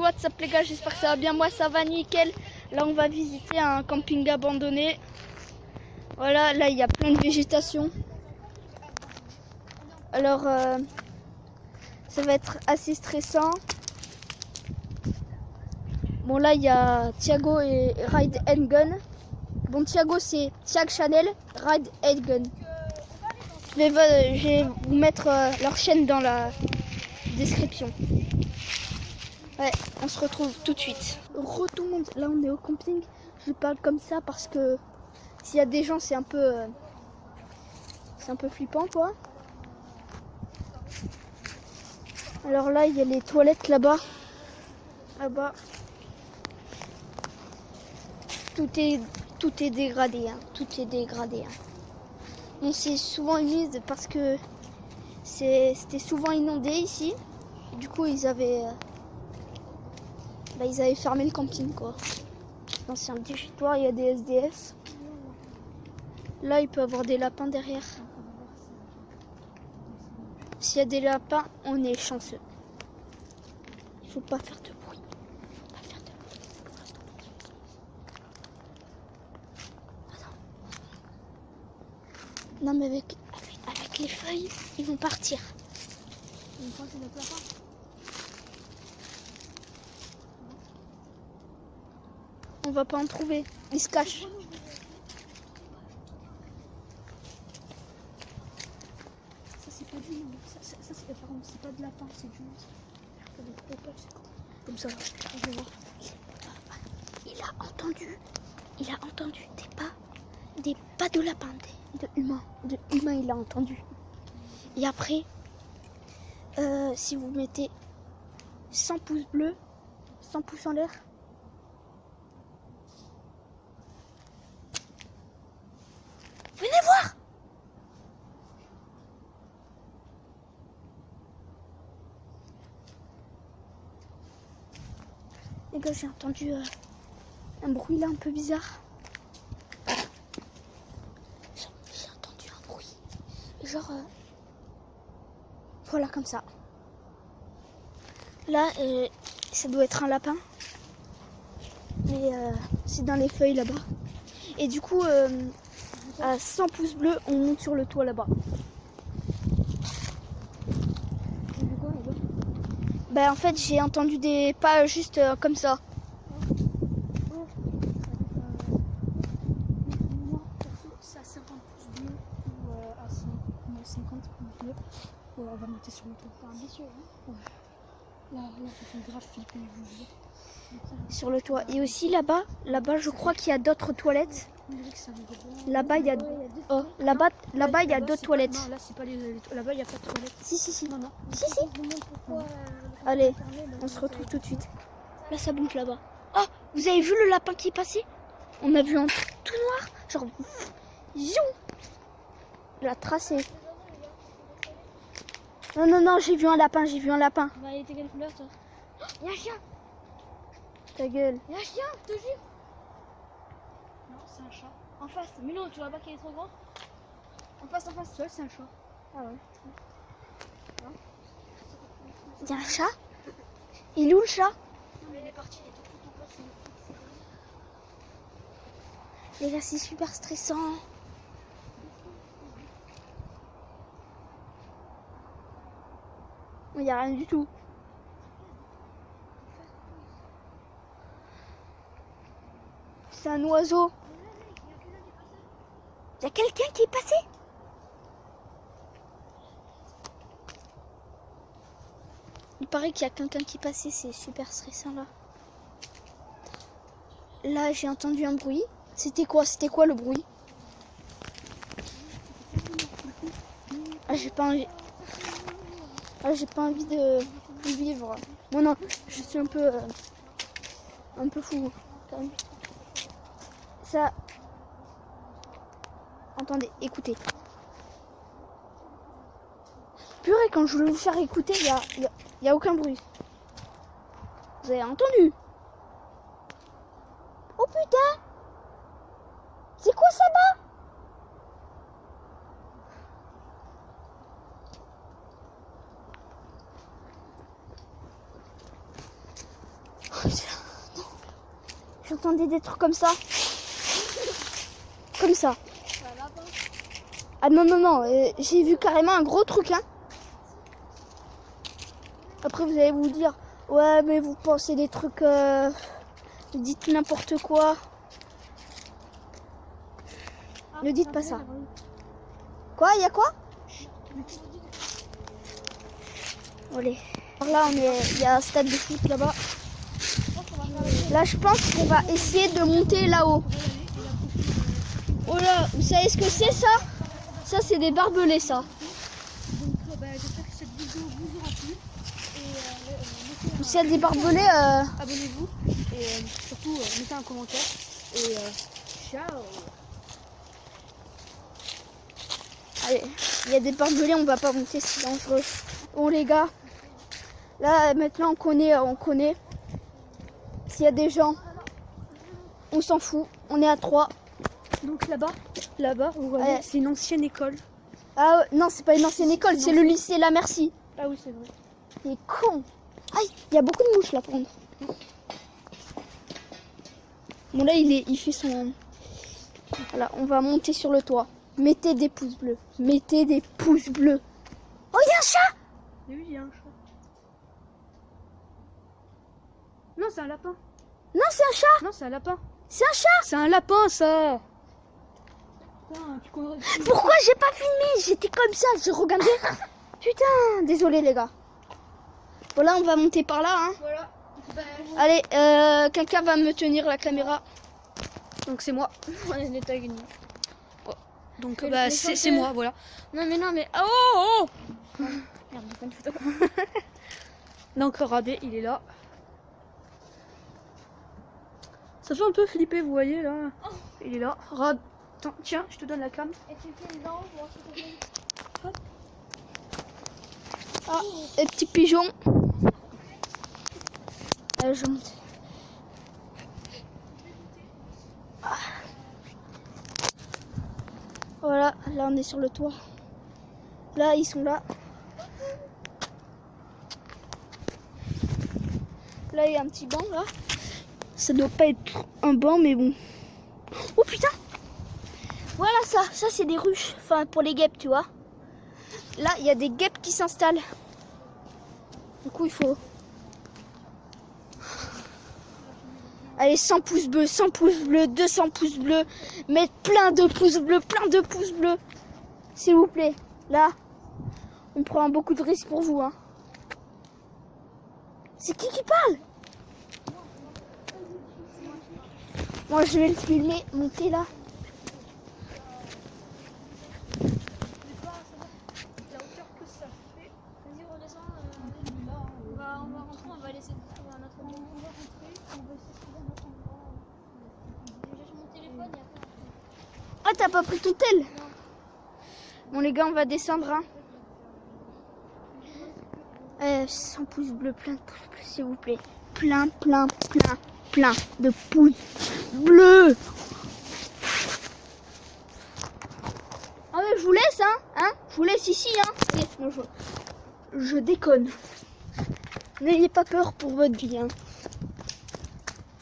what's up les gars, j'espère que ça va bien, moi ça va nickel. Là on va visiter un camping abandonné. Voilà, là il y a plein de végétation. Alors ça va être assez stressant. Bon là il y a Thiago et Ride and Gun. Bon Thiago c'est Thiag Chanel, Ride and Gun. Je vais vous mettre leur chaîne dans la description. Ouais, on se retrouve tout de suite. Tout le monde, là on est au camping. Je parle comme ça parce que s'il y a des gens c'est un peu flippant quoi. Alors là il y a les toilettes là-bas. Là-bas. Tout est dégradé, hein. Tout est dégradé. Hein. Bon, c'est souvent humide parce que c'était souvent inondé ici. Et du coup ils avaient fermé le camping quoi. Non, c'est un déchitoire, il y a des SDF. Là il peut y avoir des lapins derrière. S'il y a des lapins, on est chanceux. Il faut pas faire de bruit. Non mais avec les feuilles, ils vont partir. Ils vont partir de lapin. On va pas en trouver. Ils se cachent. Ça c'est pas du monde. Ça c'est pas de lapin, c'est du monde. Comme ça, je vais voir. Il a entendu des pas de lapin, de humains. De humains il a entendu. Et après, si vous mettez 100 pouces bleus, 100 pouces en l'air. Venez voir! Les gars, j'ai entendu un bruit là un peu bizarre. J'ai entendu un bruit. Genre, voilà comme ça. Là, ça doit être un lapin. Mais c'est dans les feuilles là-bas. Et du coup, à 100 pouces bleus, on monte sur le toit là-bas. Bah en fait j'ai entendu des pas juste comme ça. C'est à 50 pouces bleus ou à 50 pouces bleus. On va monter sur le toit. C'est ambitieux, hein. Ouais. Là, ça fait grave flipper. Sur le toit. Et aussi là-bas je crois qu'il y a d'autres toilettes. Là-bas il y a là-bas il y a d'autres toilettes. Non, là c'est pas là-bas il y a pas de toilettes. Si. Non. Si. Allez, on se retrouve tout de suite. Là ça bouge là-bas. Oh, vous avez vu le lapin qui est passé? On a vu un truc tout noir, genre ziou. Il a tracé. Non, j'ai vu un lapin. Bah, il était quelle couleur toi? Il y a un chien. Ta gueule. Il y a un chien, je te jure. Non, c'est un chat. En face, mais non, tu vois pas qu'il est trop grand? En face, tu vois, c'est un chat. Ah ouais. Il y a un chat? Il est où le chat? Non, il est parti, il est tout en face. Les gars, c'est super stressant. Il n'y a rien du tout. C'est un oiseau. Il y a quelqu'un qui est passé? Il paraît qu'il y a quelqu'un qui est passé, c'est super stressant là. Là, j'ai entendu un bruit. C'était quoi le bruit? Ah, j'ai pas envie. Ah, j'ai pas envie de vivre. Bon, non, je suis un peu fou. Quand même. Ça. Attendez, écoutez. Purée, quand je voulais vous faire écouter, il y a aucun bruit. Vous avez entendu? Oh putain! C'est quoi ça bas? entendez des trucs comme ça? Comme ça. Ah non, non, non, j'ai vu carrément un gros truc, hein. Après, vous allez vous dire, ouais, mais vous pensez des trucs, vous dites n'importe quoi. Ne dites pas ça. Quoi, il y a quoi? Allez. Alors là, il y a un stade de foot là-bas. Là, je pense qu'on va essayer de monter là-haut. Oh là, vous savez ce que c'est ça? Ça, c'est des barbelés, ça. Donc, j'espère que cette vidéo vous aura plu. Et S'il y a des barbelés, abonnez-vous. Et surtout, mettez un commentaire. Et ciao. allez, il y a des barbelés, on va pas monter, c'est dangereux. Bon, les gars, là, maintenant, on connaît. S'il y a des gens, on s'en fout. On est à 3. Donc là-bas, vous voyez, Ouais. c'est une ancienne école. Ah non, c'est pas une ancienne école, c'est le lycée La Merci. Ah oui, c'est vrai. Il est con. Aïe, il y a beaucoup de mouches là pour prendre. Bon là il fait son... Voilà, on va monter sur le toit. Mettez des pouces bleus. Mettez des pouces bleus. Oh, il y a un chat. Oui, il y a un chat. Non, c'est un lapin. Non, c'est un chat. Non, c'est un lapin. C'est un chat. C'est un lapin, ça. Putain, Pourquoi j'ai pas filmé? J'étais comme ça, je regardais. Putain, désolé les gars. Voilà, on va monter par là. Hein. Voilà. Allez, quelqu'un va me tenir la caméra. Donc c'est moi. On est des tags. Donc Les c'est moi, voilà. Non mais oh. Merde, j'ai pas une photo. Donc Rabé, il est là. Ça fait un peu flipper, vous voyez là. Il est là. Rab. Attends, tiens, je te donne la cam. Et tu fais dedans, voir ce que c'est. Ah, les petits pigeons. Allez, je monte. Ah. Voilà, là on est sur le toit. Là, ils sont là. Là, il y a un petit banc là. Ça doit pas être un banc, mais bon. Oh putain! Voilà ça c'est des ruches. Enfin, pour les guêpes, tu vois. Là, il y a des guêpes qui s'installent. Du coup, il faut... Allez, 100 pouces bleus, 100 pouces bleus, 200 pouces bleus. Mettre plein de pouces bleus. S'il vous plaît. Là, on prend beaucoup de risques pour vous. Hein. C'est qui parle? Moi, je vais le filmer, monter là. Ah, t'as pas pris ton tel? Bon les gars, on va descendre. Hein. 100 pouces bleus, plein de pouces bleus, s'il vous plaît. Plein de pouces bleus. Ah mais je vous laisse, hein, je vous laisse ici, hein. Non, je déconne. N'ayez pas peur pour votre vie, hein.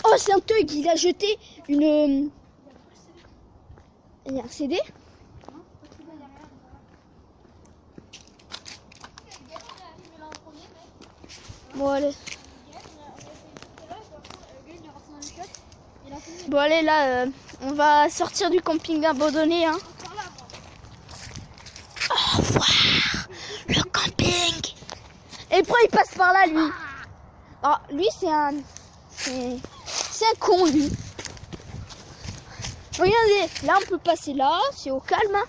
Oh, c'est un thug, il a jeté une... Il y a un CD. Bon allez. Bon allez là, on va sortir du camping abandonné. Hein. Au revoir le camping. Et pourquoi il passe par là lui? Ah, lui c'est un con lui. Regardez, là on peut passer là, c'est au calme. Hein.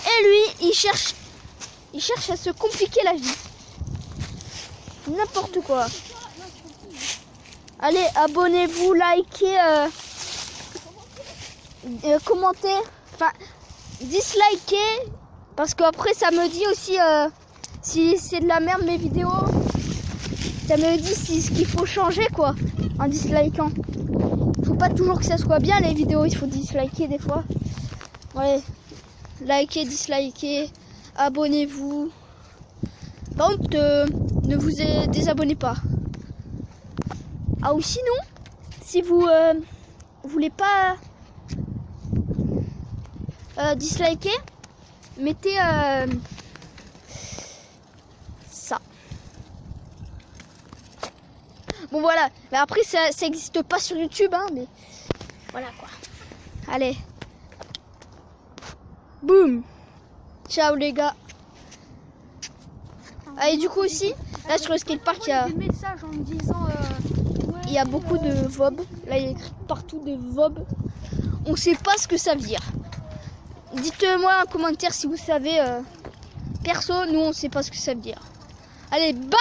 Et lui, il cherche à se compliquer la vie. N'importe quoi. Allez, abonnez-vous, likez, commentez, enfin, dislikez, parce qu'après ça me dit aussi si c'est de la merde mes vidéos. Ça me dit ce qu'il faut changer quoi, en dislikant. Faut pas toujours que ça soit bien les vidéos, il faut disliker des fois. Ouais, likez, dislikez, abonnez-vous. Par contre, ne vous désabonnez pas. Ah ou sinon, si vous voulez pas disliker, mettez ça. Bon voilà, mais après ça existe pas sur YouTube, hein, mais voilà quoi. Allez, boum, ciao les gars. Ah, et du coup aussi, là sur le skatepark, il y a des messages en me disant il y a beaucoup de VOB. Là, il y a écrit partout des VOB. On sait pas ce que ça veut dire. Dites-moi en commentaire si vous savez. Perso, nous, on sait pas ce que ça veut dire. Allez, bye!